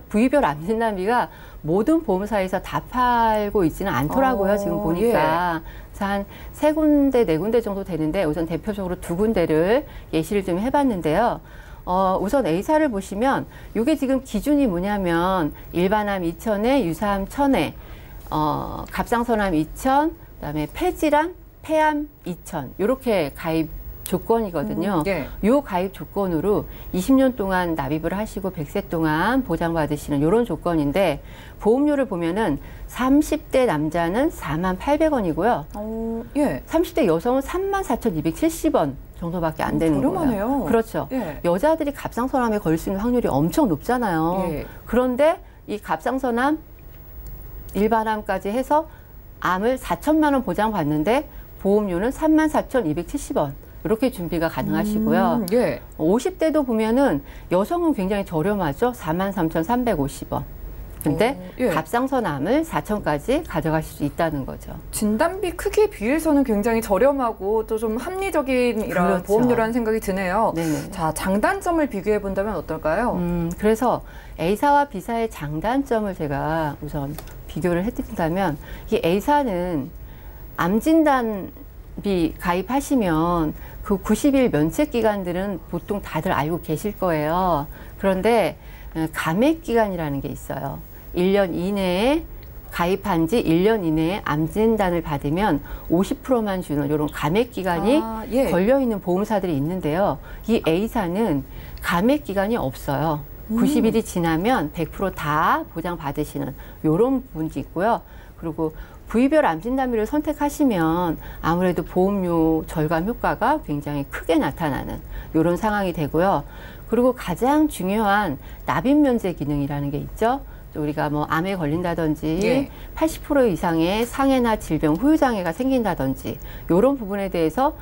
부위별 암 진단비가 모든 보험사에서 다 팔고 있지는 않더라고요. 지금 보니까. 그래서 한 3군데, 4군데 정도 되는데 우선 대표적으로 2군데를 예시를 좀 해봤는데요. 우선 A사를 보시면 이게 지금 기준이 뭐냐면 일반암 2,000에 유사암 1,000에 갑상선암 2,000, 그다음에 폐질암, 폐암 2,000 이렇게 가입 조건이거든요. 예. 요 가입 조건으로 20년 동안 납입을 하시고 100세 동안 보장받으시는 이런 조건인데 보험료를 보면은 30대 남자는 48,000원이고요. 예. 30대 여성은 34,270원 정도밖에 안 되는 저렴하네요. 거예요. 그렇죠. 예. 여자들이 갑상선암에 걸릴 수 있는 확률이 엄청 높잖아요. 예. 그런데 이 갑상선암, 일반암까지 해서 암을 4천만 원 보장받는데 보험료는 34,270원. 이렇게 준비가 가능하시고요. 예. 50대도 보면은 여성은 굉장히 저렴하죠. 43,350원. 근데 예. 갑상선암을 4천까지 가져가실 수 있다는 거죠. 진단비 크기에 비해서는 굉장히 저렴하고 또 좀 합리적인 이런 그렇죠. 보험료라는 생각이 드네요. 네네. 자, 장단점을 비교해 본다면 어떨까요? 그래서 A사와 B사의 장단점을 제가 우선 비교를 해드린다면 이 A사는 암진단비 가입하시면 그 90일 면책 기간들은 보통 다들 알고 계실 거예요. 그런데 감액 기간이라는 게 있어요. 1년 이내에 가입한 지 1년 이내에 암 진단을 받으면 50%만 주는 이런 감액 기간이 예. 걸려 있는 보험사들이 있는데요. 이 A사는 감액 기간이 없어요. 90일이 지나면 100% 다 보장받으시는 이런 부분이 있고요. 그리고 부위별 암 진단비를 선택하시면 아무래도 보험료 절감 효과가 굉장히 크게 나타나는 이런 상황이 되고요. 그리고 가장 중요한 납입 면제 기능이라는 게 있죠. 우리가 뭐 암에 걸린다든지 예. 80% 이상의 상해나 질병 후유 장애가 생긴다든지 이런 부분에 대해서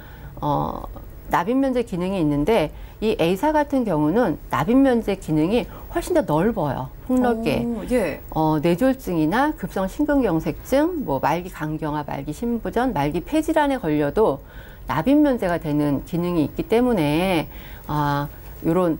납입 면제 기능이 있는데 이 A사 같은 경우는 납입 면제 기능이 훨씬 더 넓어요. 폭넓게. 예. 뇌졸중이나 급성 심근경색증, 뭐 말기 간경화, 말기 심부전, 말기 폐질환에 걸려도 납입 면제가 되는 기능이 있기 때문에 이런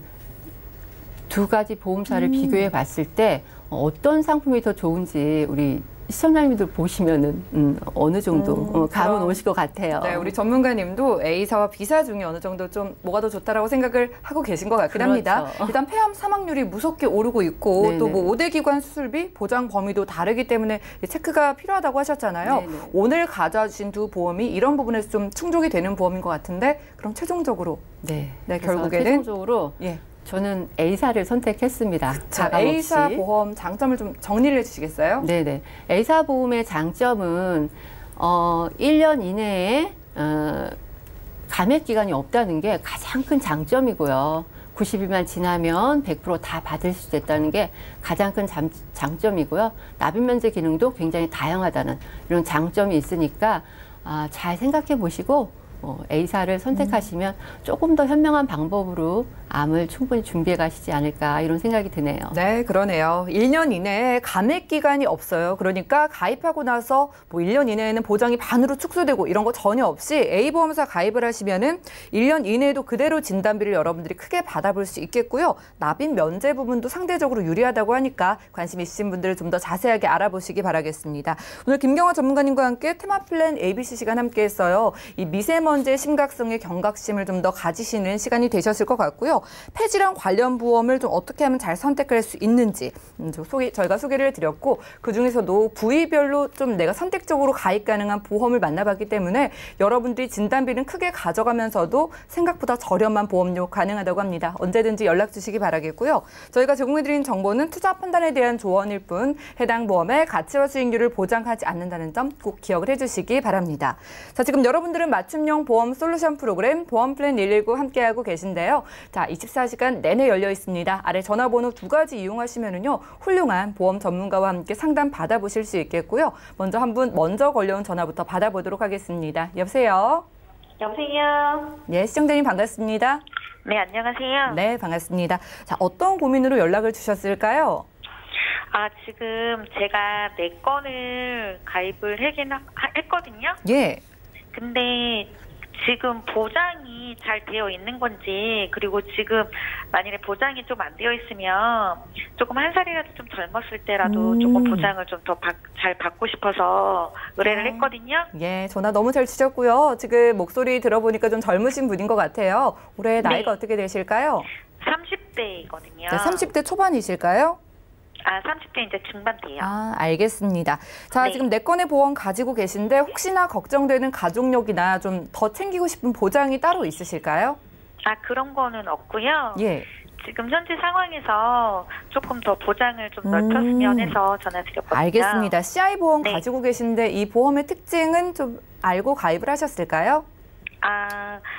두 가지 보험사를 비교해 봤을 때 어떤 상품이 더 좋은지 우리 시청자님들 보시면은 어느 정도 감은 오실 것 같아요. 네, 우리 전문가님도 A사와 B사 중에 어느 정도 좀 뭐가 더 좋다라고 생각을 하고 계신 것 같긴 합니다. 일단 폐암 사망률이 무섭게 오르고 있고 또 뭐 5대 기관 수술비 보장 범위도 다르기 때문에 체크가 필요하다고 하셨잖아요. 네네. 오늘 가져주신 두 보험이 이런 부분에서 좀 충족이 되는 보험인 것 같은데 그럼 최종적으로 네, 결국에는 최종적으로 예. 저는 A사를 선택했습니다. 자, 가감 없이. A사 보험 장점을 좀 정리를 해주시겠어요? 네네. A사 보험의 장점은 1년 이내에 감액 기간이 없다는 게 가장 큰 장점이고요. 90일만 지나면 100% 다 받을 수 있다는 게 가장 큰 장점이고요. 납입 면제 기능도 굉장히 다양하다는 이런 장점이 있으니까 잘 생각해 보시고 A사를 선택하시면 조금 더 현명한 방법으로 암을 충분히 준비해 가시지 않을까 이런 생각이 드네요. 네, 그러네요. 1년 이내에 감액 기간이 없어요. 그러니까 가입하고 나서 뭐 1년 이내에는 보장이 반으로 축소되고 이런 거 전혀 없이 A보험사 가입을 하시면은 1년 이내에도 그대로 진단비를 여러분들이 크게 받아볼 수 있겠고요. 납입 면제 부분도 상대적으로 유리하다고 하니까 관심 있으신 분들은 좀 더 자세하게 알아보시기 바라겠습니다. 오늘 김경화 전문가님과 함께 테마플랜 ABC 시간 함께 했어요. 이 미세먼지의 심각성의 경각심을 좀 더 가지시는 시간이 되셨을 것 같고요. 폐질환 관련 보험을 좀 어떻게 하면 잘 선택할 수 있는지 저희가 소개를 드렸고 그중에서도 부위별로 좀 내가 선택적으로 가입 가능한 보험을 만나봤기 때문에 여러분들이 진단비는 크게 가져가면서도 생각보다 저렴한 보험료 가능하다고 합니다. 언제든지 연락 주시기 바라겠고요. 저희가 제공해드린 정보는 투자 판단에 대한 조언일 뿐 해당 보험의 가치와 수익률을 보장하지 않는다는 점 꼭 기억을 해주시기 바랍니다. 자, 지금 여러분들은 맞춤형 보험 솔루션 프로그램 보험플랜 119 함께하고 계신데요. 자, 24시간 내내 열려 있습니다. 아래 전화번호 2가지 이용하시면은요, 훌륭한 보험 전문가와 함께 상담 받아보실 수 있겠고요. 먼저 걸려온 전화부터 받아보도록 하겠습니다. 여보세요? 여보세요. 네, 시청자님 반갑습니다. 네, 안녕하세요. 네, 반갑습니다. 자, 어떤 고민으로 연락을 주셨을까요? 지금 제가 내 건을 가입을 했거든요. 예. 근데 지금 보장이 잘 되어 있는 건지, 그리고 지금 만일에 보장이 좀 안 되어 있으면 조금 한 살이라도 좀 젊었을 때라도 조금 보장을 좀 더 잘 받고 싶어서 의뢰를 했거든요. 예, 전화 너무 잘 주셨고요. 지금 목소리 들어보니까 좀 젊으신 분인 것 같아요. 올해 나이가 어떻게 되실까요? 30대이거든요. 네, 30대 초반이실까요? 30대 이제 중반대요. 알겠습니다. 자, 네. 지금 내 건의 보험 가지고 계신데 혹시나 걱정되는 가족력이나 좀 더 챙기고 싶은 보장이 따로 있으실까요? 그런 거는 없고요. 예. 지금 현재 상황에서 조금 더 보장을 좀 넓혔으면 해서 전화드렸거든요. 알겠습니다. CI 보험 네. 가지고 계신데 이 보험의 특징은 좀 알고 가입을 하셨을까요?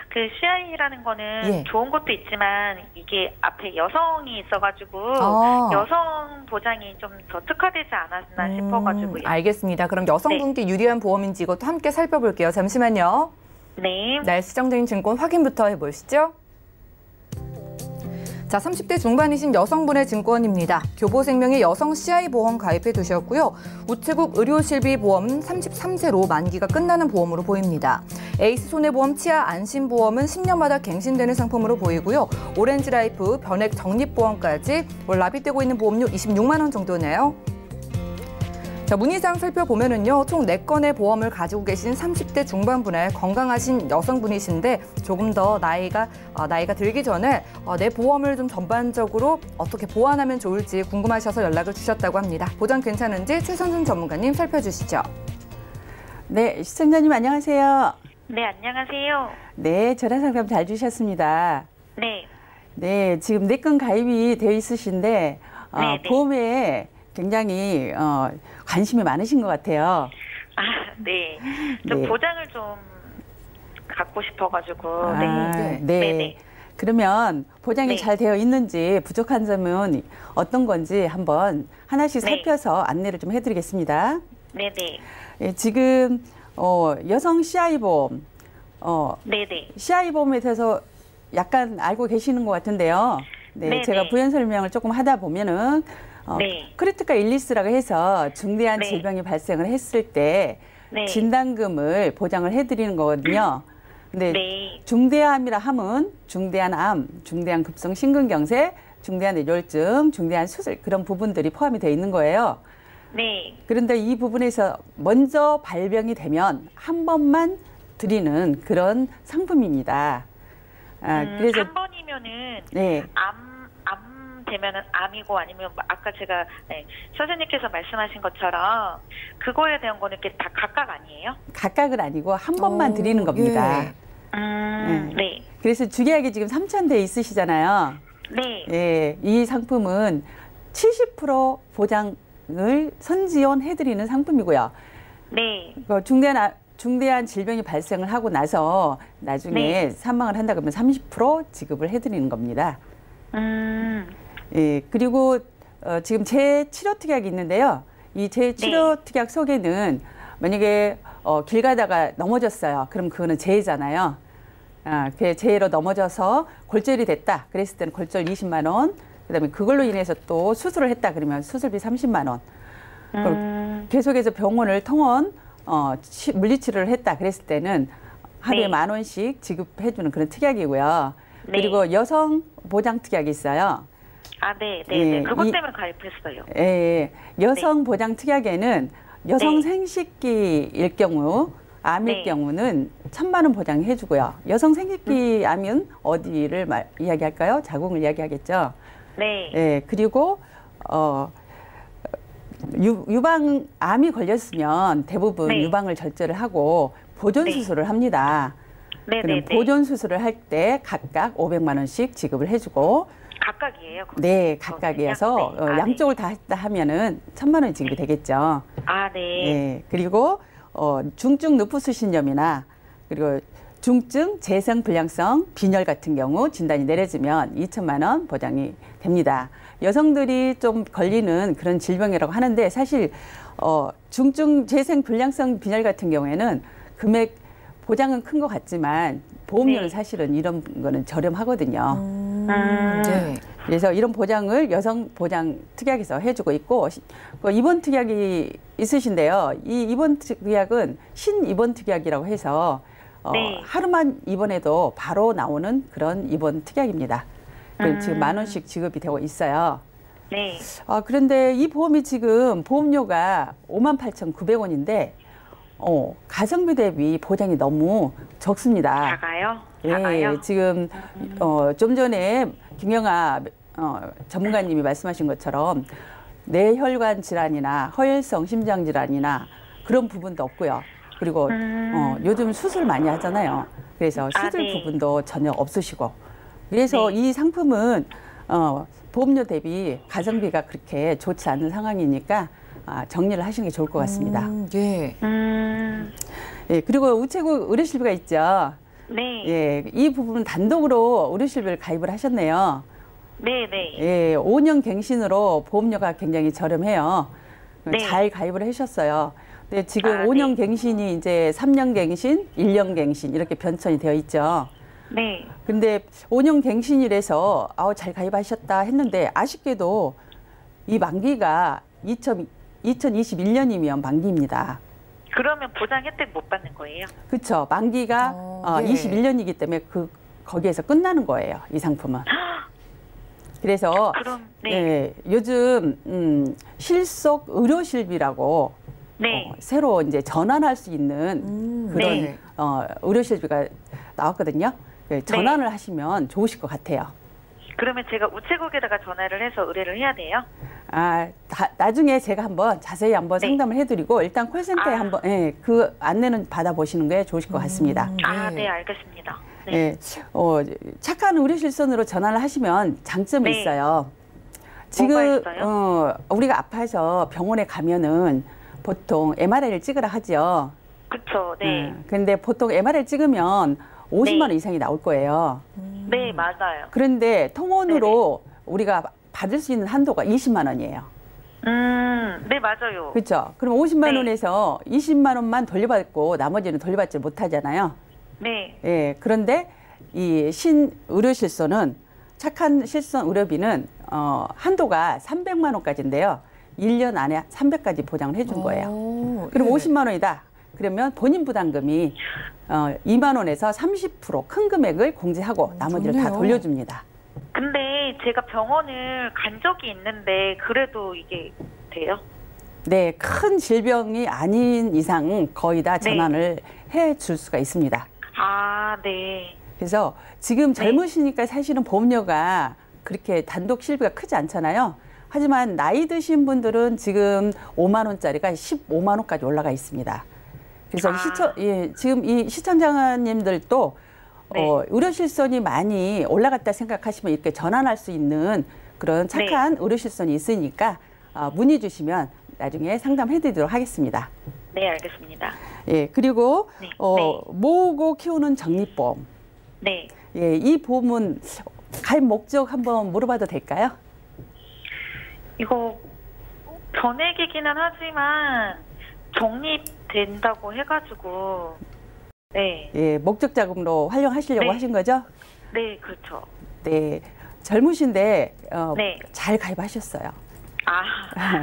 그 CI라는 거는 예. 좋은 것도 있지만 이게 앞에 여성이 있어가지고 여성 보장이 좀 더 특화되지 않았나 싶어가지고요. 알겠습니다. 그럼 여성분께 유리한 보험인지 이것도 함께 살펴볼게요. 잠시만요. 네. 네, 시정적인 증권 확인부터 해보시죠. 자, 30대 중반이신 여성분의 증권입니다. 교보생명의 여성 CI 보험 가입해 두셨고요. 우체국 의료실비 보험은 33세로 만기가 끝나는 보험으로 보입니다. 에이스 손해보험 치아 안심보험은 10년마다 갱신되는 상품으로 보이고요. 오렌지라이프, 변액 적립보험까지 월 납입되고 있는 보험료 26만 원 정도네요. 자, 문의사항 살펴보면은요, 총 4건의 보험을 가지고 계신 30대 중반분의 건강하신 여성분이신데 조금 더 나이가 들기 전에 내 보험을 좀 전반적으로 어떻게 보완하면 좋을지 궁금하셔서 연락을 주셨다고 합니다. 보장 괜찮은지 최선준 전문가님 살펴주시죠. 네, 시청자님 안녕하세요. 네, 안녕하세요. 네, 전화 상담 잘 주셨습니다. 네. 네, 지금 내 건 가입이 되어 있으신데 네. 보험에 굉장히 관심이 많으신 것 같아요. 네. 좀 네. 보장을 좀 갖고 싶어가지고. 네. 네네. 그러면 보장이 네. 잘 되어 있는지 부족한 점은 어떤 건지 한번 하나씩 네. 살펴서 안내를 좀 해드리겠습니다. 네네. 예, 지금 여성 CI 보험, 네네. CI 보험에 대해서 약간 알고 계시는 것 같은데요. 네, 네네. 제가 부연 설명을 조금 하다 보면은 네. 크리티컬 일리스라고 해서 중대한 네. 질병이 발생을 했을 때 네. 진단금을 보장을 해드리는 거거든요. 근데 네. 중대암이라 함은 중대한 암, 중대한 급성 심근경색, 중대한 뇌졸중, 중대한 수술 그런 부분들이 포함이 되어 있는 거예요. 네. 그런데 이 부분에서 먼저 발병이 되면 한 번만 드리는 그런 상품입니다. 그래서 한 번이면은 네. 암 되면은 암이고 아니면 아까 제가 선생님께서 말씀하신 것처럼 그거에 대한 거는 이렇게 다 각각 아니에요? 각각은 아니고 한 번만 드리는 겁니다. 네. 그래서 주계약이 지금 3,000대 있으시잖아요. 네. 예, 이 상품은 70% 보장을 선지원해드리는 상품이고요. 네. 중대한 질병이 발생을 하고 나서 나중에 사망을 한다 그러면 30% 지급을 해드리는 겁니다. 예, 그리고 지금 재치료특약이 있는데요. 이 재치료특약 속에는 만약에 길 가다가 넘어졌어요. 그럼 그거는 재해잖아요. 그 재해로 넘어져서 골절이 됐다. 그랬을 때는 골절 20만 원. 그다음에 그걸로 인해서 또 수술을 했다. 그러면 수술비 30만 원. 그리고 계속해서 병원을 통원 물리치료를 했다. 그랬을 때는 하루에 10,000원씩 지급해주는 그런 특약이고요. 그리고 여성 보장 특약이 있어요. 네. 예, 그것 때문에 가입했어요. 예, 여성 보장 특약에는 여성 생식기일 경우, 암일 경우는 1,000만 원 보장해 주고요. 여성 생식기 암은 어디를 이야기할까요? 자궁을 이야기하겠죠. 네. 예, 그리고 유방 암이 걸렸으면 대부분 유방을 절제를 하고 보존 수술을 합니다. 그럼 보존 수술을 할 때 각각 500만 원씩 지급을 해주고. 각각이에요? 네, 각각이어서 양쪽을 다 했다 하면은 1,000만 원 지급이 되겠죠. 네. 네, 그리고 중증 루푸스 신염이나 그리고 중증 재생 불량성 빈혈 같은 경우 진단이 내려지면 2,000만 원 보장이 됩니다. 여성들이 좀 걸리는 그런 질병이라고 하는데 사실 중증 재생 불량성 빈혈 같은 경우에는 금액 보장은 큰 것 같지만 보험료는 네. 사실은 이런 거는 저렴하거든요. 네. 그래서 이런 보장을 여성 보장 특약에서 해주고 있고 그 입원 특약이 있으신데요. 이 입원 특약은 신입원 특약이라고 해서 네. 하루만 입원해도 바로 나오는 그런 입원 특약입니다. 지금 10,000원씩 지급이 되고 있어요. 네. 그런데 이 보험이 지금 보험료가 58,900원인데 가성비 대비 보장이 너무 적습니다. 작아요? 작아요? 예, 지금 좀 전에 김영아 전문가님이 말씀하신 것처럼 뇌혈관 질환이나 허혈성 심장 질환이나 그런 부분도 없고요. 그리고 요즘 수술 많이 하잖아요. 그래서 수술 네. 부분도 전혀 없으시고. 그래서 네. 이 상품은 보험료 대비 가성비가 그렇게 좋지 않은 상황이니까 정리를 하시는 게 좋을 것 같습니다. 예. 예, 그리고 우체국 의료실비가 있죠. 네. 예, 이 부분은 단독으로 의료실비를 가입을 하셨네요. 네, 네. 예, 5년 갱신으로 보험료가 굉장히 저렴해요. 네. 잘 가입을 하셨어요. 근데 지금 5년 네. 갱신이 이제 3년 갱신, 1년 갱신 이렇게 변천이 되어 있죠. 네. 근데 5년 갱신이라서 잘 가입하셨다 했는데 아쉽게도 이 만기가 2021년이면 만기입니다. 그러면 보장 혜택 못 받는 거예요? 그렇죠. 만기가 네. 21년이기 때문에 거기에서 끝나는 거예요. 이 상품은. 그래서 그럼, 네. 예, 요즘 실속 의료실비라고 네. 새로 이제 전환할 수 있는 그런 네. 의료실비가 나왔거든요. 예, 전환을 하시면 좋으실 것 같아요. 그러면 제가 우체국에다가 전화를 해서 의뢰를 해야 돼요? 나중에 제가 한번 자세히 한번 네. 상담을 해드리고 일단 콜센터에 한번 그 안내는 받아보시는 게 좋으실 것 같습니다. 네, 알겠습니다. 네. 예, 착한 의료실손으로 전환을 하시면 장점이 네. 있어요. 뭐가 지금 있어요? 우리가 아파서 병원에 가면은 보통 MRI를 찍으라 하죠. 그쵸, 네. 근데 보통 MRI 찍으면 50만 원 네. 이상이 나올 거예요. 네, 맞아요. 그런데 통원으로 우리가 받을 수 있는 한도가 20만 원이에요. 네, 맞아요. 그렇죠? 그럼 50만 네. 원에서 20만 원만 돌려받고 나머지는 돌려받지 못하잖아요. 네. 예, 그런데 이 신의료실손은 착한 실손 의료비는 한도가 300만 원까지인데요. 1년 안에 300까지 보장을 해준 거예요. 그럼 50만 원이다. 그러면 본인 부담금이 2만 원에서 30% 큰 금액을 공제하고 나머지를 다 좋네요. 돌려줍니다. 근데 제가 병원을 간 적이 있는데 그래도 이게 돼요? 네, 큰 질병이 아닌 이상 거의 다 전환을 해줄 수가 있습니다. 네. 그래서 지금 젊으시니까 사실은 보험료가 그렇게 단독 실비가 크지 않잖아요. 하지만 나이 드신 분들은 지금 5만 원짜리가 15만 원까지 올라가 있습니다. 그래서 지금 이 시청자님들도 의료실손이 많이 올라갔다 생각하시면 이렇게 전환할 수 있는 그런 착한 의료실손이 있으니까 문의 주시면 나중에 상담해드리도록 하겠습니다. 네, 알겠습니다. 예, 그리고 네. 모으고 키우는 적립보험. 네. 예, 이 보험은 가입 목적 한번 물어봐도 될까요? 이거 전액이기는 하지만 적립된다고 해가지고 네. 예, 목적 자금으로 활용하시려고 하신 거죠? 네, 그렇죠. 네, 젊으신데 네. 잘 가입하셨어요.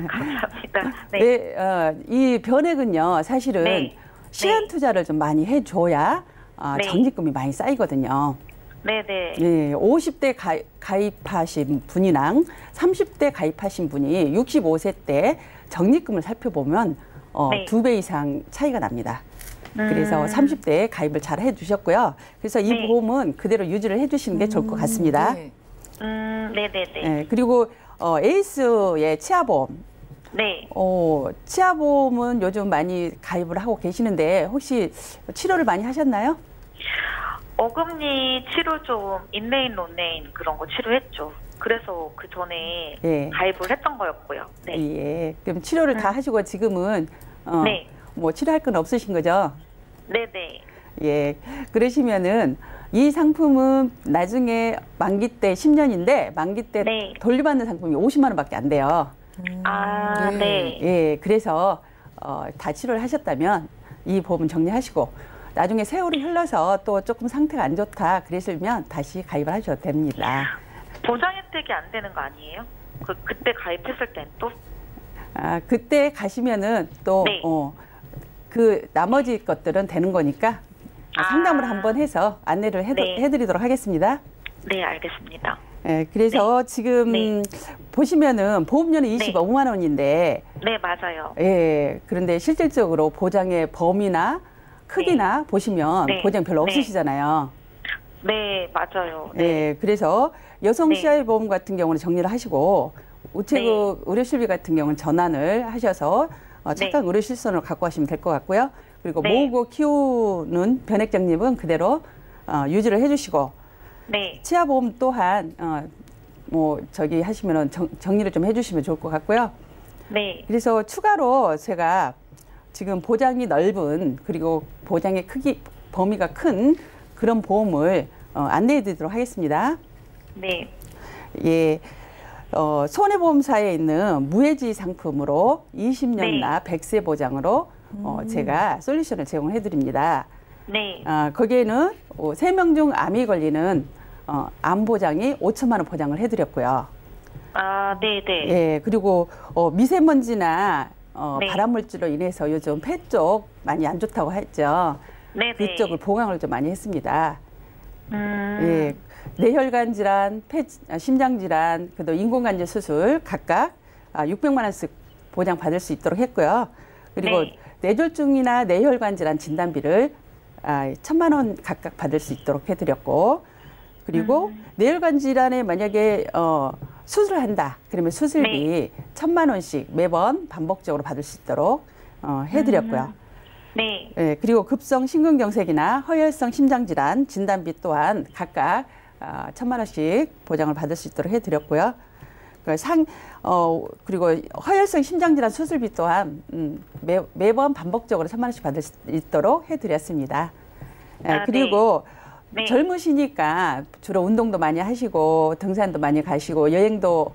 감사합니다. 네. 네, 이 변액은요, 사실은 네. 시간 투자를 좀 많이 해줘야 네. 적립금이 많이 쌓이거든요. 네네. 예, 50대 가입하신 분이랑 30대 가입하신 분이 65세 때 적립금을 살펴보면 네. 2배 이상 차이가 납니다. 그래서 30대에 가입을 잘 해주셨고요. 그래서 이 네. 보험은 그대로 유지를 해주시는 게 좋을 것 같습니다. 네. 네네네. 예, 그리고 에이스의 치아보험. 네. 치아보험은 요즘 많이 가입을 하고 계시는데 혹시 치료를 많이 하셨나요? 어금니 치료 좀 인레인, 론레인 그런 거 치료했죠. 그래서 그 전에 예. 가입을 했던 거였고요. 네. 예. 그럼 치료를 다 하시고 지금은 네. 뭐 치료할 건 없으신 거죠? 네네. 예. 그러시면은 이 상품은 나중에 만기 때 10년인데 만기 때 네. 돌려받는 상품이 50만 원밖에 안 돼요. 네. 예. 그래서 다 치료를 하셨다면 이 보험은 정리하시고 나중에 세월이 흘러서 또 조금 상태가 안 좋다 그러시면 다시 가입을 하셔도 됩니다. 보장 혜택이 안 되는 거 아니에요? 그때 가입했을 땐 또? 그때 가시면은 또 네. 그 나머지 것들은 되는 거니까 상담을 한번 해서 안내를 해드리도록 하겠습니다. 네, 알겠습니다. 네, 그래서 지금 보시면은 보험료는 25만 원인데. 네, 맞아요. 예, 그런데 실질적으로 보장의 범위나 크기나 보시면 보장 별로 없으시잖아요. 네, 맞아요. 네, 그래서 여성 CI 보험 같은 경우는 정리를 하시고 우체국 의료실비 같은 경우는 전환을 하셔서 착한 의료실손으로 갖고 가시면 될 것 같고요. 그리고 모으고 키우는 변액장립은 그대로 유지를 해주시고 치아보험 또한 하시면은 정리를 좀 해주시면 좋을 것 같고요. 네. 그래서 추가로 제가 지금 보장이 넓은 그리고 보장의 크기 범위가 큰 그런 보험을 안내해드리도록 하겠습니다. 네. 예. 손해보험사에 있는 무해지 상품으로 20년 나 100세 보장으로 제가 솔루션을 제공해드립니다. 네. 거기에는 3명 중 암이 걸리는 암 보장이 5천만 원 보장을 해드렸고요. 네네. 예, 그리고 미세먼지나 발암물질로 인해서 요즘 폐 쪽 많이 안 좋다고 했죠. 네네. 그쪽을 보강을 좀 많이 했습니다. 예. 뇌혈관 질환, 심장 질환, 그리고 인공관절 수술 각각 600만 원씩 보장 받을 수 있도록 했고요. 그리고 뇌졸중이나 뇌혈관 질환 진단비를 1,000만 원 각각 받을 수 있도록 해드렸고, 그리고 뇌혈관 질환에 만약에 수술을 한다 그러면 수술비 1,000만 원씩 매번 반복적으로 받을 수 있도록 해드렸고요. 네. 예, 그리고 급성 심근경색이나 허혈성 심장질환 진단비 또한 각각 1,000만 원씩 보장을 받을 수 있도록 해드렸고요. 그리고 허혈성 심장질환 수술비 또한 매번 반복적으로 1,000만 원씩 받을 수 있도록 해드렸습니다. 그리고 젊으시니까 주로 운동도 많이 하시고 등산도 많이 가시고 여행도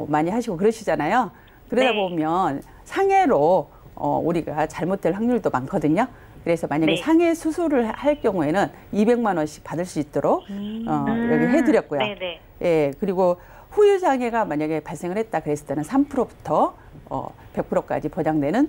많이 하시고 그러시잖아요. 그러다 보면 상해로 우리가 잘못될 확률도 많거든요. 그래서 만약에 상해 수술을 할 경우에는 200만 원씩 받을 수 있도록 여기 해드렸고요. 예, 그리고 후유 장애가 만약에 발생을 했다 그랬을 때는 3%부터 100%까지 보장되는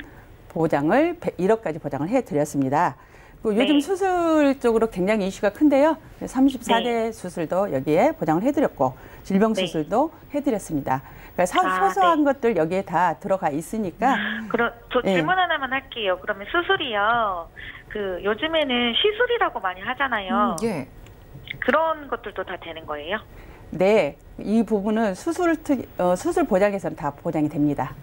보장을 1억까지 보장을 해드렸습니다. 그리고 요즘 수술 쪽으로 굉장히 이슈가 큰데요. 34대 수술도 여기에 보장을 해드렸고 질병 수술도 해드렸습니다. 그러니까 소소한 것들 여기에 다 들어가 있으니까. 그럼 저 질문 하나만 할게요. 그러면 수술이요. 요즘에는 시술이라고 많이 하잖아요. 그런 것들도 다 되는 거예요? 네, 이 부분은 수술 보장에서는 다 보장이 됩니다.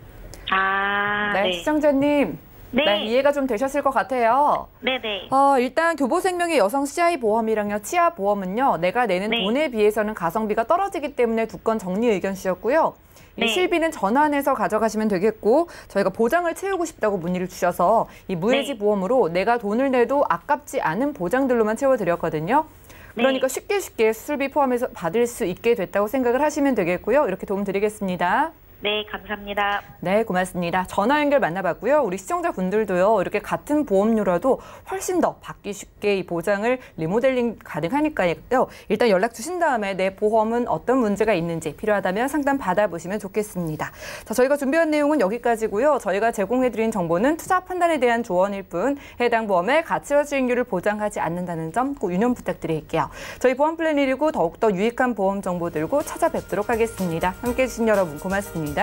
네, 시청자님. 네, 이해가 좀 되셨을 것 같아요. 네네. 일단 교보생명의 여성 CI 보험이랑요, 치아 보험은요, 내가 내는 돈에 비해서는 가성비가 떨어지기 때문에 두 건 정리 의견 주셨고요. 이 실비는 전환해서 가져가시면 되겠고, 저희가 보장을 채우고 싶다고 문의를 주셔서 이 무해지 보험으로 내가 돈을 내도 아깝지 않은 보장들로만 채워드렸거든요. 그러니까 쉽게 수술비 포함해서 받을 수 있게 됐다고 생각을 하시면 되겠고요. 이렇게 도움 드리겠습니다. 네, 감사합니다. 네, 고맙습니다. 전화 연결 만나봤고요. 우리 시청자분들도요, 이렇게 같은 보험료라도 훨씬 더 받기 쉽게 이 보장을 리모델링 가능하니까요. 일단 연락 주신 다음에 내 보험은 어떤 문제가 있는지 필요하다면 상담 받아보시면 좋겠습니다. 자, 저희가 준비한 내용은 여기까지고요. 저희가 제공해드린 정보는 투자 판단에 대한 조언일 뿐 해당 보험의 가치와 수익률을 보장하지 않는다는 점 꼭 유념 부탁드릴게요. 저희 보험 플랜 119 더욱더 유익한 보험 정보 들고 찾아뵙도록 하겠습니다. 함께해 주신 여러분 고맙습니다.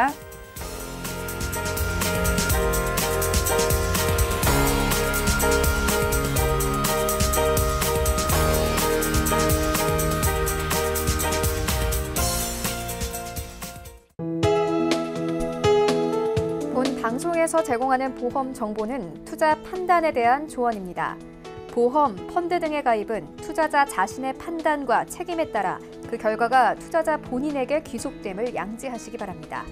본 방송에서 제공하는 보험 정보는 투자 판단에 대한 조언입니다. 보험, 펀드 등의 가입은 투자자 자신의 판단과 책임에 따라 그 결과가 투자자 본인에게 귀속됨을 양지하시기 바랍니다.